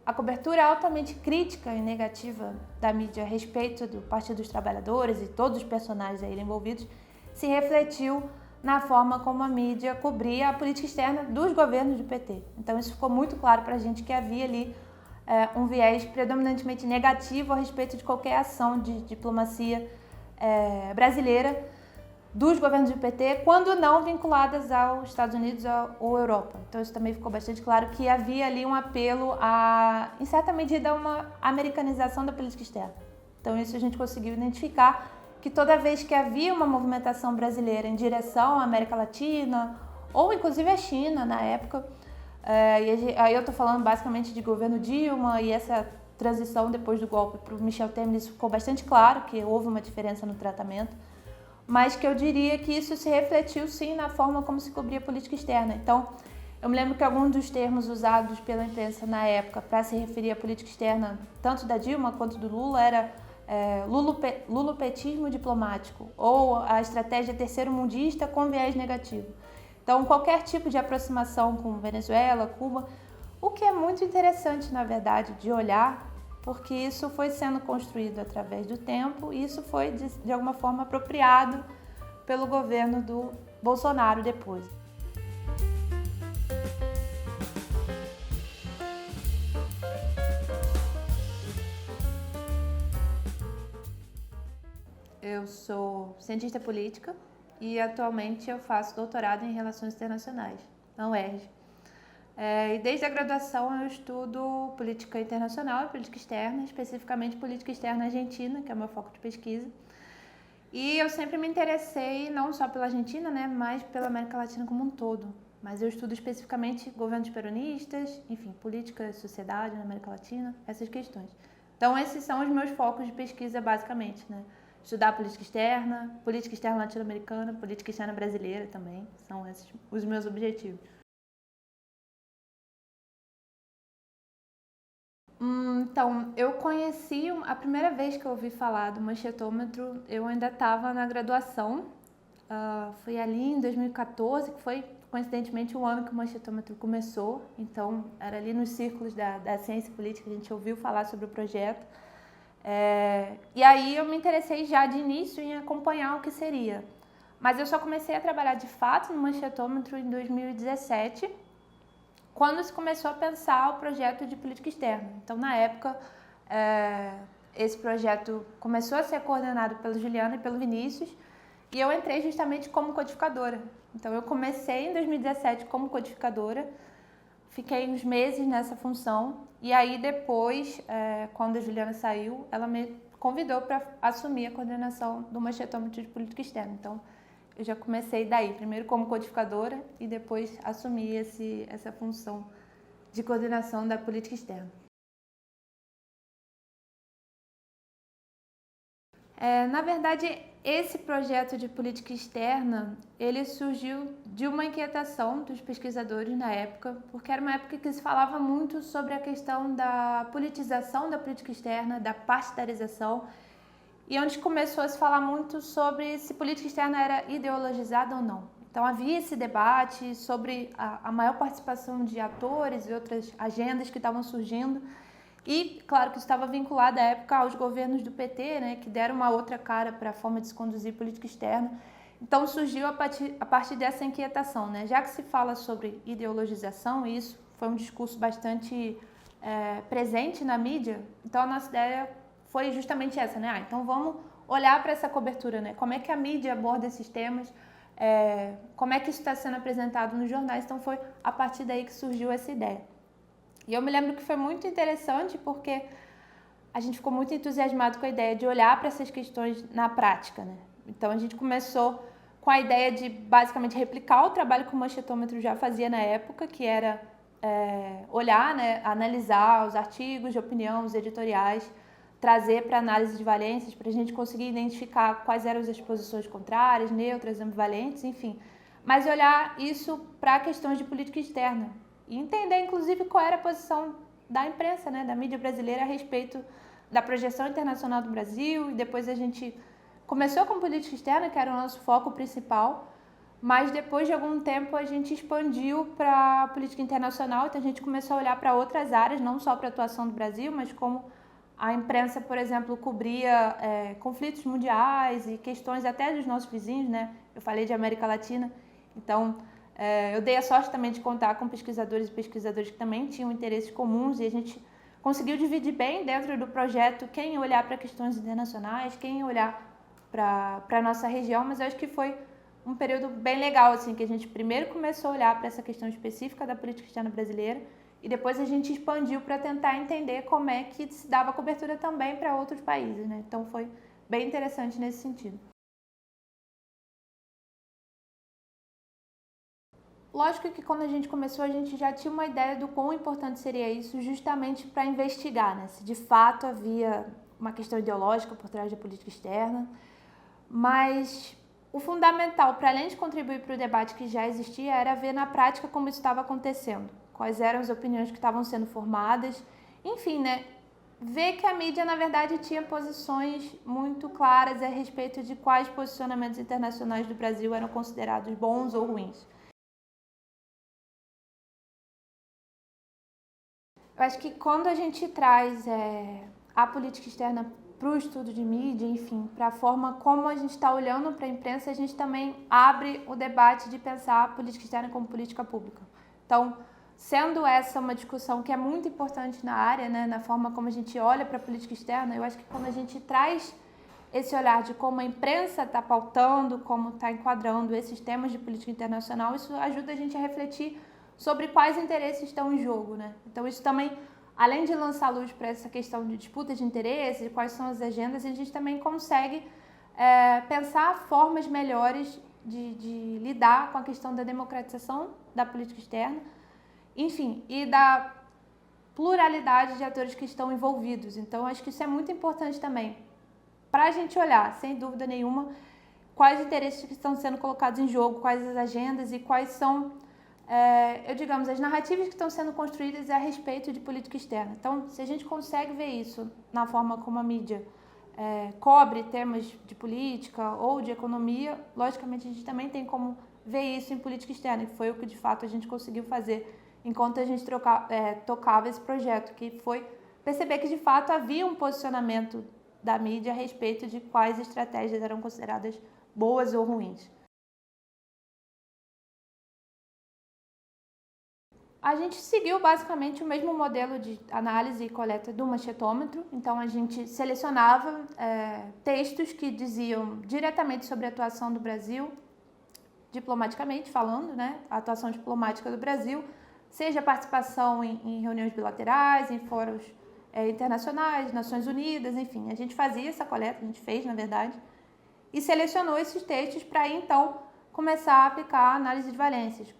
a cobertura altamente crítica e negativa da mídia a respeito do Partido dos Trabalhadores e todos os personagens aí envolvidos se refletiu na forma como a mídia cobria a política externa dos governos do PT. Então isso ficou muito claro para a gente que havia ali um viés predominantemente negativo a respeito de qualquer ação de diplomacia brasileira dos governos do PT, quando não vinculadas aos Estados Unidos ou Europa. Então isso também ficou bastante claro que havia ali um apelo a, em certa medida, uma americanização da política externa. Então isso a gente conseguiu identificar que toda vez que havia uma movimentação brasileira em direção à América Latina, ou inclusive à China na época, aí eu estou falando basicamente de governo Dilma e essa transição depois do golpe para o Michel Temer, isso ficou bastante claro, que houve uma diferença no tratamento, mas que eu diria que isso se refletiu sim na forma como se cobria a política externa. Então, eu me lembro que alguns dos termos usados pela imprensa na época para se referir à política externa, tanto da Dilma quanto do Lula, era lulopetismo diplomático ou a estratégia terceiro-mundista com viés negativo. Então, qualquer tipo de aproximação com Venezuela, Cuba, o que é muito interessante, na verdade, de olhar, porque isso foi sendo construído através do tempo e isso foi, de alguma forma, apropriado pelo governo do Bolsonaro depois. Eu sou cientista política e atualmente eu faço doutorado em Relações Internacionais, na UERJ. E desde a graduação eu estudo política internacional e política externa, especificamente política externa argentina, que é o meu foco de pesquisa. E eu sempre me interessei não só pela Argentina, né, mas pela América Latina como um todo. Mas eu estudo especificamente governos peronistas, enfim, política e sociedade na América Latina, essas questões. Então esses são os meus focos de pesquisa basicamente, né? Estudar política externa latino-americana, política externa brasileira também, são esses os meus objetivos. Então, eu conheci, a primeira vez que eu ouvi falar do manchetômetro, eu ainda estava na graduação, foi ali em 2014, que foi coincidentemente o ano que o manchetômetro começou, então era ali nos círculos da ciência política, a gente ouviu falar sobre o projeto, e aí eu me interessei já de início em acompanhar o que seria, mas eu só comecei a trabalhar de fato no manchetômetro em 2017, quando se começou a pensar o projeto de política externa. Então, na época, esse projeto começou a ser coordenado pela Juliana e pelo Vinícius, e eu entrei justamente como codificadora. Então, eu comecei em 2017 como codificadora, fiquei uns meses nessa função, e aí depois, quando a Juliana saiu, ela me convidou para assumir a coordenação do manchetômetro de política externa. Então, eu já comecei daí, primeiro como codificadora e depois assumi essa função de coordenação da política externa. Na verdade, esse projeto de política externa, ele surgiu de uma inquietação dos pesquisadores na época, porque era uma época que se falava muito sobre a questão da politização da política externa, da partidarização, e onde começou a se falar muito sobre se política externa era ideologizada ou não. Então havia esse debate sobre a maior participação de atores e outras agendas que estavam surgindo. E, claro, que isso estava vinculado à época aos governos do PT, né, que deram uma outra cara para a forma de se conduzir política externa. Então surgiu a partir dessa inquietação, né? Já que se fala sobre ideologização, e isso foi um discurso bastante presente na mídia, então a nossa ideia foi justamente essa, né? Então vamos olhar para essa cobertura, né? Como é que a mídia aborda esses temas, como é que isso está sendo apresentado nos jornais. Então foi a partir daí que surgiu essa ideia. E eu me lembro que foi muito interessante porque a gente ficou muito entusiasmado com a ideia de olhar para essas questões na prática, né? Então a gente começou com a ideia de basicamente replicar o trabalho que o manchetômetro já fazia na época, que era olhar, né, analisar os artigos de opinião, os editoriais, trazer para análise de valências, para a gente conseguir identificar quais eram as posições contrárias, neutras, ambivalentes, enfim. Mas olhar isso para questões de política externa e entender, inclusive, qual era a posição da imprensa, né, da mídia brasileira a respeito da projeção internacional do Brasil. E depois a gente começou com política externa, que era o nosso foco principal, mas depois de algum tempo a gente expandiu para a política internacional, então a gente começou a olhar para outras áreas, não só para a atuação do Brasil, mas como a imprensa, por exemplo, cobria conflitos mundiais e questões até dos nossos vizinhos, né? Eu falei de América Latina, então eu dei a sorte também de contar com pesquisadores e pesquisadoras que também tinham interesses comuns e a gente conseguiu dividir bem dentro do projeto quem ia olhar para questões internacionais, quem ia olhar para a nossa região, mas eu acho que foi um período bem legal, assim, que a gente primeiro começou a olhar para essa questão específica da política externa brasileira e depois a gente expandiu para tentar entender como é que se dava cobertura também para outros países, né? Então foi bem interessante nesse sentido. Lógico que quando a gente começou a gente já tinha uma ideia do quão importante seria isso justamente para investigar, né? Se de fato havia uma questão ideológica por trás da política externa, mas o fundamental, para além de contribuir para o debate que já existia, era ver na prática como isso estava acontecendo, quais eram as opiniões que estavam sendo formadas, enfim, né? Ver que a mídia, na verdade, tinha posições muito claras a respeito de quais posicionamentos internacionais do Brasil eram considerados bons ou ruins. Eu acho que quando a gente traz a política externa para o estudo de mídia, enfim, para a forma como a gente está olhando para a imprensa, a gente também abre o debate de pensar a política externa como política pública. Então, sendo essa uma discussão que é muito importante na área, né, na forma como a gente olha para a política externa, eu acho que quando a gente traz esse olhar de como a imprensa está pautando, como está enquadrando esses temas de política internacional, isso ajuda a gente a refletir sobre quais interesses estão em jogo, né? Então isso também, além de lançar luz para essa questão de disputa de interesses, de quais são as agendas, a gente também consegue pensar formas melhores de lidar com a questão da democratização da política externa, enfim, e da pluralidade de atores que estão envolvidos. Então acho que isso é muito importante também, para a gente olhar, sem dúvida nenhuma, quais interesses que estão sendo colocados em jogo, quais as agendas e quais são digamos, as narrativas que estão sendo construídas a respeito de política externa. Então, se a gente consegue ver isso na forma como a mídia cobre temas de política ou de economia, logicamente a gente também tem como ver isso em política externa, que foi o que de fato a gente conseguiu fazer enquanto a gente tocava esse projeto, que foi perceber que de fato havia um posicionamento da mídia a respeito de quais estratégias eram consideradas boas ou ruins. A gente seguiu basicamente o mesmo modelo de análise e coleta do machetômetro, então a gente selecionava textos que diziam diretamente sobre a atuação do Brasil, diplomaticamente falando, né, a atuação diplomática do Brasil, seja a participação em reuniões bilaterais, em fóruns internacionais, Nações Unidas, enfim, a gente fazia essa coleta, a gente fez na verdade, e selecionou esses textos para aí então começar a aplicar a análise de valências.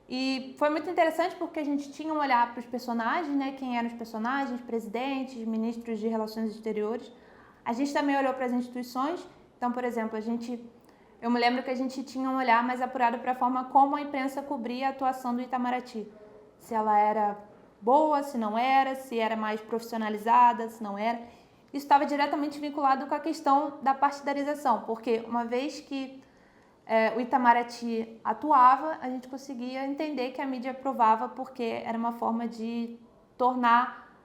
E foi muito interessante porque a gente tinha um olhar para os personagens, né? Quem eram os personagens, presidentes, ministros de relações exteriores. A gente também olhou para as instituições. Então, por exemplo, eu me lembro que a gente tinha um olhar mais apurado para a forma como a imprensa cobria a atuação do Itamaraty. Se ela era boa, se não era, se era mais profissionalizada, se não era. Isso estava diretamente vinculado com a questão da partidarização, porque uma vez que o Itamaraty atuava, a gente conseguia entender que a mídia aprovava porque era uma forma de tornar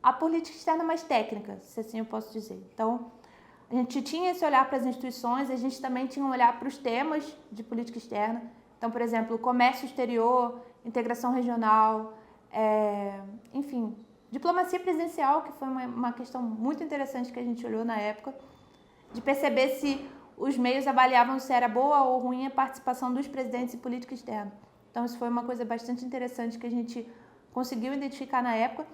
a política externa mais técnica, se assim eu posso dizer. Então, a gente tinha esse olhar para as instituições, a gente também tinha um olhar para os temas de política externa. Então, por exemplo, comércio exterior, integração regional, enfim, diplomacia presidencial, que foi uma questão muito interessante que a gente olhou na época, de perceber se os meios avaliavam se era boa ou ruim a participação dos presidentes em política externa. Então isso foi uma coisa bastante interessante que a gente conseguiu identificar na época.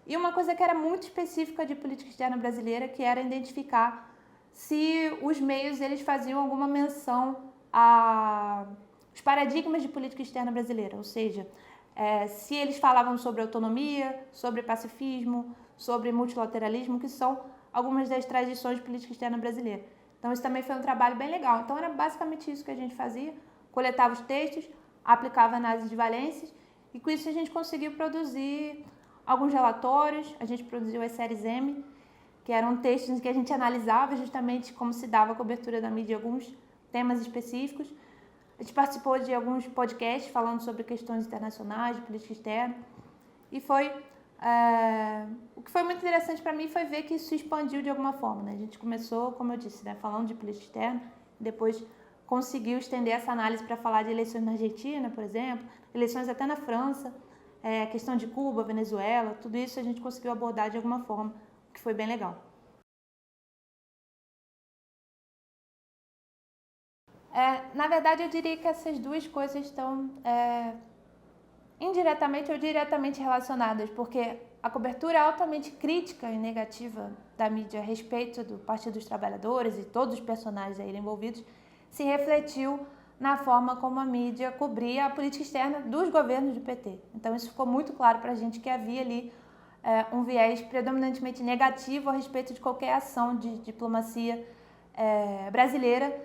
E uma coisa que era muito específica de política externa brasileira, que era identificar se os meios eles faziam alguma menção aos paradigmas de política externa brasileira, ou seja, se eles falavam sobre autonomia, sobre pacifismo, sobre multilateralismo, que são algumas das tradições de política externa brasileira. Então, isso também foi um trabalho bem legal. Então, era basicamente isso que a gente fazia. Coletava os textos, aplicava análise de valências e com isso a gente conseguiu produzir alguns relatórios. A gente produziu as séries M, que eram textos em que a gente analisava justamente como se dava a cobertura da mídia de alguns temas específicos. A gente participou de alguns podcasts falando sobre questões internacionais, de política externa. E o que foi muito interessante para mim foi ver que isso se expandiu de alguma forma, né? A gente começou, como eu disse, né, falando de política externa, depois conseguiu estender essa análise para falar de eleições na Argentina, por exemplo, eleições até na França, questão de Cuba, Venezuela, tudo isso a gente conseguiu abordar de alguma forma, o que foi bem legal. Na verdade, eu diria que essas duas coisas estão indiretamente ou diretamente relacionadas, porque a cobertura altamente crítica e negativa da mídia a respeito do Partido dos Trabalhadores e todos os personagens aí envolvidos se refletiu na forma como a mídia cobria a política externa dos governos do PT. Então isso ficou muito claro para a gente que havia ali um viés predominantemente negativo a respeito de qualquer ação de diplomacia brasileira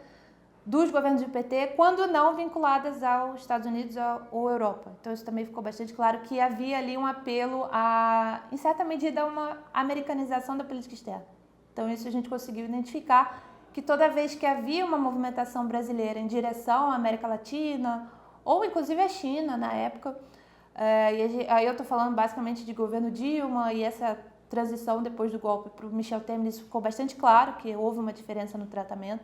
dos governos do PT, quando não vinculadas aos Estados Unidos ou Europa. Então isso também ficou bastante claro que havia ali um apelo a, em certa medida, uma americanização da política externa. Então isso a gente conseguiu identificar que toda vez que havia uma movimentação brasileira em direção à América Latina, ou inclusive à China na época, e aí eu estou falando basicamente de governo Dilma e essa transição depois do golpe para o Michel Temer, isso ficou bastante claro, que houve uma diferença no tratamento,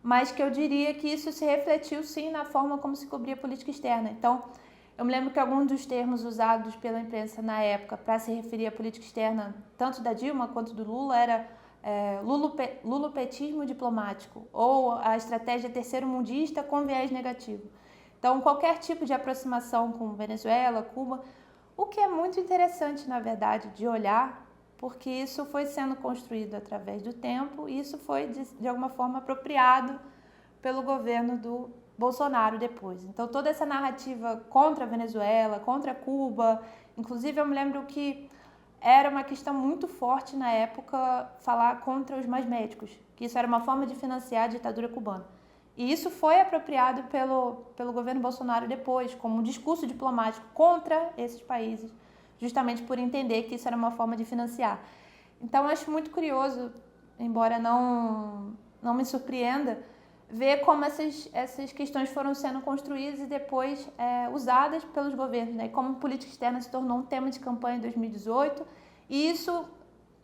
mas que eu diria que isso se refletiu sim na forma como se cobria a política externa. Então, eu me lembro que alguns dos termos usados pela imprensa na época para se referir à política externa, tanto da Dilma quanto do Lula, era lulopetismo diplomático ou a estratégia terceiro-mundista com viés negativo. Então, qualquer tipo de aproximação com Venezuela, Cuba, o que é muito interessante, na verdade, de olhar, porque isso foi sendo construído através do tempo e isso foi, de alguma forma, apropriado pelo governo do Bolsonaro depois. Então, toda essa narrativa contra a Venezuela, contra Cuba, inclusive eu me lembro que era uma questão muito forte na época falar contra os mais médicos, que isso era uma forma de financiar a ditadura cubana. E isso foi apropriado pelo governo Bolsonaro depois, como um discurso diplomático contra esses países, justamente por entender que isso era uma forma de financiar. Então, acho muito curioso, embora não me surpreenda, ver como essas questões foram sendo construídas e depois usadas pelos governos, né? Como política externa se tornou um tema de campanha em 2018, e isso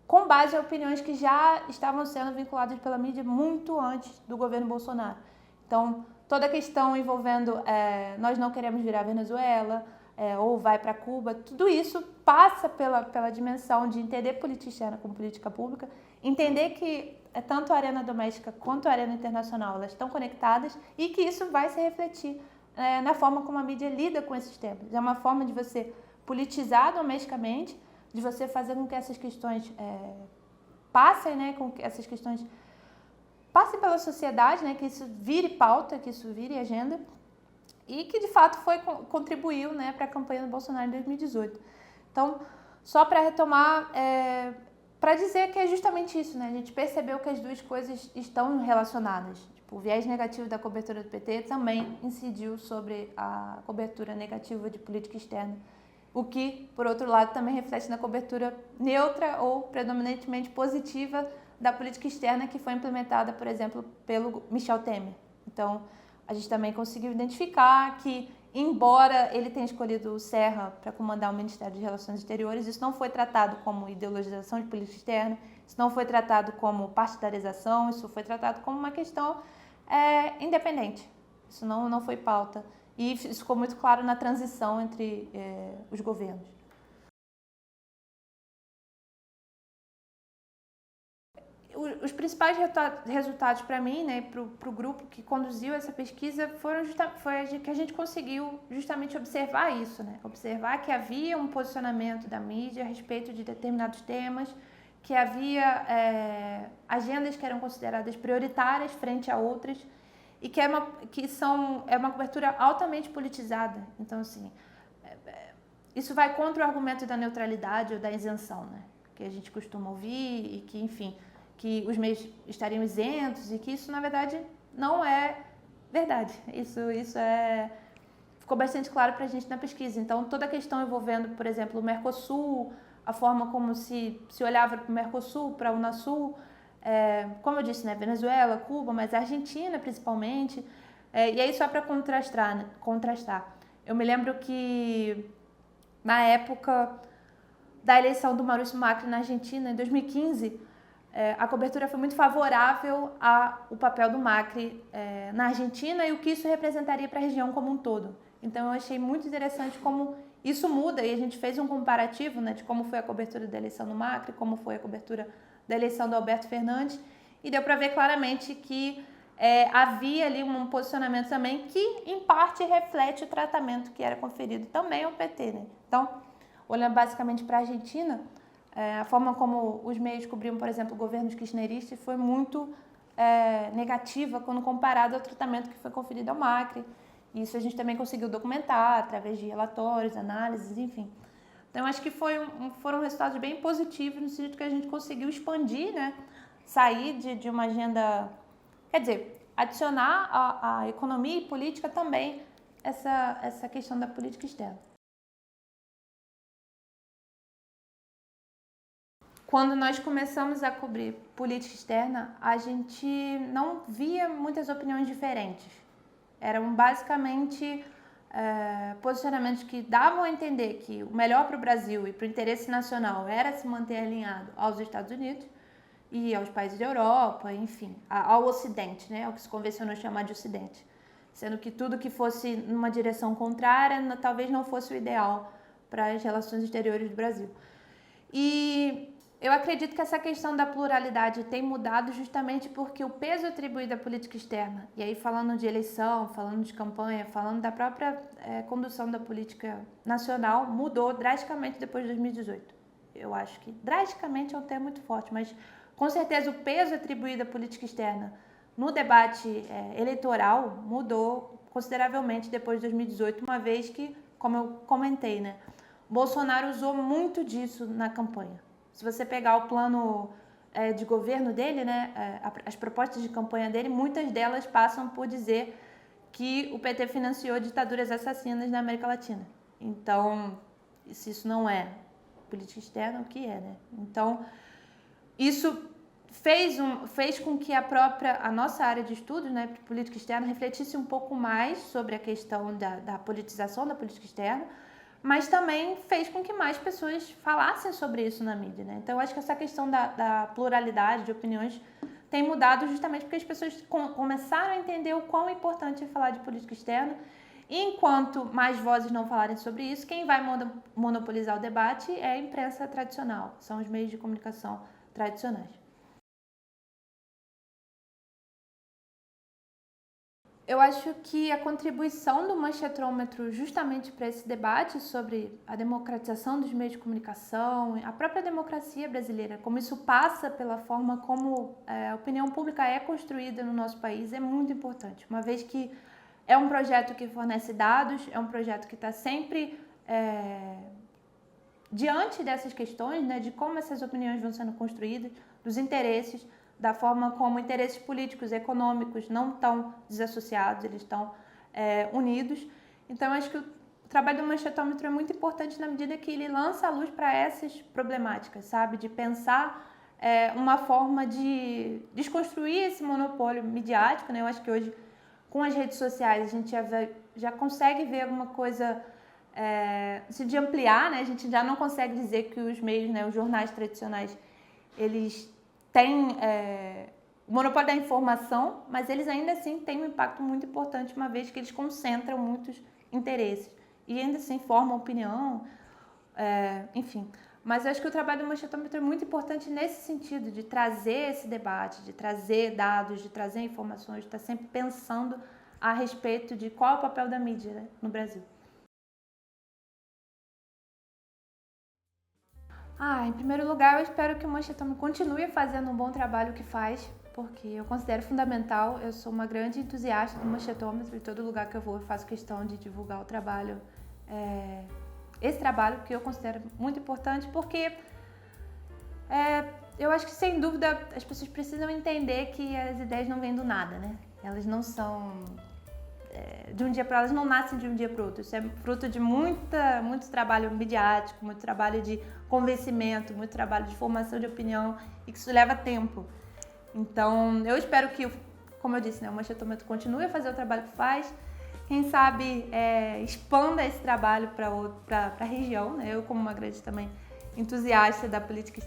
com base em opiniões que já estavam sendo vinculadas pela mídia muito antes do governo Bolsonaro. Então, toda a questão envolvendo nós não queremos virar Venezuela, ou vai para Cuba, tudo isso passa pela dimensão de entender política externa como política pública, entender que tanto a arena doméstica quanto a arena internacional elas estão conectadas e que isso vai se refletir na forma como a mídia lida com esses temas. É uma forma de você politizar domesticamente, de você fazer com que essas questões passem, né, com que essas questões passem pela sociedade, né, que isso vire pauta, que isso vire agenda, e que de fato contribuiu, né, para a campanha do Bolsonaro em 2018. Então, só para retomar, para dizer que é justamente isso, né? A gente percebeu que as duas coisas estão relacionadas. Tipo, o viés negativo da cobertura do PT também incidiu sobre a cobertura negativa de política externa, o que, por outro lado, também reflete na cobertura neutra ou predominantemente positiva da política externa que foi implementada, por exemplo, pelo Michel Temer. Então, a gente também conseguiu identificar que, embora ele tenha escolhido o Serra para comandar o Ministério de Relações Exteriores, isso não foi tratado como ideologização de política externa, isso não foi tratado como partidarização, isso foi tratado como uma questão independente. Isso não foi pauta. E isso ficou muito claro na transição entre os governos. Os principais resultados para mim, né, para o grupo que conduziu essa pesquisa, foi que a gente conseguiu justamente observar isso, né? Observar que havia um posicionamento da mídia a respeito de determinados temas, que havia agendas que eram consideradas prioritárias frente a outras e que é uma cobertura altamente politizada. Então, assim, isso vai contra o argumento da neutralidade ou da isenção, né? Que a gente costuma ouvir e que, enfim, que os meios estariam isentos e que isso, na verdade, não é verdade. Isso ficou bastante claro para a gente na pesquisa. Então, toda a questão envolvendo, por exemplo, o Mercosul, a forma como se olhava para o Mercosul, para a Unasul, como eu disse, né, Venezuela, Cuba, mas a Argentina, principalmente, E aí, só para contrastar, eu me lembro que na época da eleição do Maurício Macri na Argentina, em 2015, a cobertura foi muito favorável ao papel do Macri na Argentina e o que isso representaria para a região como um todo. Então, eu achei muito interessante como isso muda, e a gente fez um comparativo, né, de como foi a cobertura da eleição do Macri, como foi a cobertura da eleição do Alberto Fernandes, e deu para ver claramente que havia ali um posicionamento também que, em parte, reflete o tratamento que era conferido também ao PT, né? Então, olhando basicamente para a Argentina, a forma como os meios cobriam, por exemplo, governos kirchneristas foi muito negativa quando comparado ao tratamento que foi conferido ao Macri. Isso a gente também conseguiu documentar através de relatórios, análises, enfim. Então, acho que foram resultados bem positivos no sentido que a gente conseguiu expandir, né? Sair de uma agenda... Quer dizer, adicionar à economia e política também essa questão da política externa. Quando nós começamos a cobrir política externa, a gente não via muitas opiniões diferentes. Eram basicamente posicionamentos que davam a entender que o melhor para o Brasil e para o interesse nacional era se manter alinhado aos Estados Unidos e aos países da Europa, enfim, ao Ocidente, né, ao que se convencionou chamar de Ocidente. Sendo que tudo que fosse numa direção contrária talvez não fosse o ideal para as relações exteriores do Brasil. E eu acredito que essa questão da pluralidade tem mudado justamente porque o peso atribuído à política externa, e aí falando de eleição, falando de campanha, falando da própria condução da política nacional, mudou drasticamente depois de 2018. Eu acho que drasticamente é um termo muito forte, mas com certeza o peso atribuído à política externa no debate eleitoral mudou consideravelmente depois de 2018, uma vez que, como eu comentei, né, Bolsonaro usou muito disso na campanha. Se você pegar o plano de governo dele, né, as propostas de campanha dele, muitas delas passam por dizer que o PT financiou ditaduras assassinas na América Latina. Então, se isso não é política externa, o que é, né? Então, isso fez com que a nossa área de estudos, né, política externa, refletisse um pouco mais sobre a questão da politização da política externa, mas também fez com que mais pessoas falassem sobre isso na mídia, né? Então, eu acho que essa questão da pluralidade de opiniões tem mudado justamente porque as pessoas começaram a entender o quão importante é falar de política externa. E enquanto mais vozes não falarem sobre isso, quem vai monopolizar o debate é a imprensa tradicional, são os meios de comunicação tradicionais. Eu acho que a contribuição do Manchetômetro justamente para esse debate sobre a democratização dos meios de comunicação, a própria democracia brasileira, como isso passa pela forma como a opinião pública é construída no nosso país, é muito importante, uma vez que é um projeto que fornece dados, é um projeto que está sempre diante dessas questões, né, de como essas opiniões vão sendo construídas, dos interesses, da forma como interesses políticos e econômicos não estão desassociados, eles estão unidos. Então, acho que o trabalho do Manchetômetro é muito importante na medida que ele lança a luz para essas problemáticas, sabe? De pensar uma forma de desconstruir esse monopólio midiático, né? Eu acho que hoje, com as redes sociais, a gente já consegue ver alguma coisa de ampliar, né? A gente já não consegue dizer que os meios, né, os jornais tradicionais, eles têm o monopólio da informação, mas eles ainda assim têm um impacto muito importante, uma vez que eles concentram muitos interesses e ainda assim formam opinião, enfim. Mas eu acho que o trabalho do Manchetômetro é muito importante nesse sentido, de trazer esse debate, de trazer dados, de trazer informações, de estar sempre pensando a respeito de qual é o papel da mídia, né, no Brasil. Em primeiro lugar, eu espero que o Manchetômetro continue fazendo um bom trabalho que faz, porque eu considero fundamental. Eu sou uma grande entusiasta do Manchetômetro, em todo lugar que eu vou eu faço questão de divulgar o trabalho, esse trabalho que eu considero muito importante, porque eu acho que, sem dúvida, as pessoas precisam entender que as ideias não vêm do nada, né? Elas não são de um dia para elas, não nascem de um dia para o outro. Isso é fruto de muito trabalho midiático, muito trabalho de convencimento, muito trabalho de formação de opinião, e que isso leva tempo. Então, eu espero que como eu disse, né, o Machetometo continue a fazer o trabalho que faz, quem sabe expanda esse trabalho para a região, né? Eu, como uma grande também entusiasta da política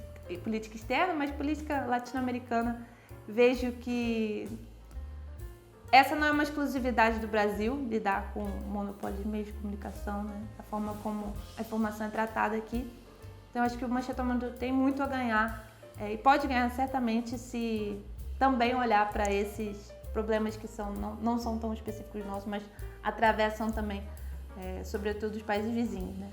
externa, mas política latino-americana, vejo que essa não é uma exclusividade do Brasil, lidar com o monopólio de meios de comunicação, né? A forma como a informação é tratada aqui. Então, acho que o Machetometo tem muito a ganhar e pode ganhar certamente se também olhar para esses problemas que não são tão específicos nossos, mas atravessam também, sobretudo, os países vizinhos, né?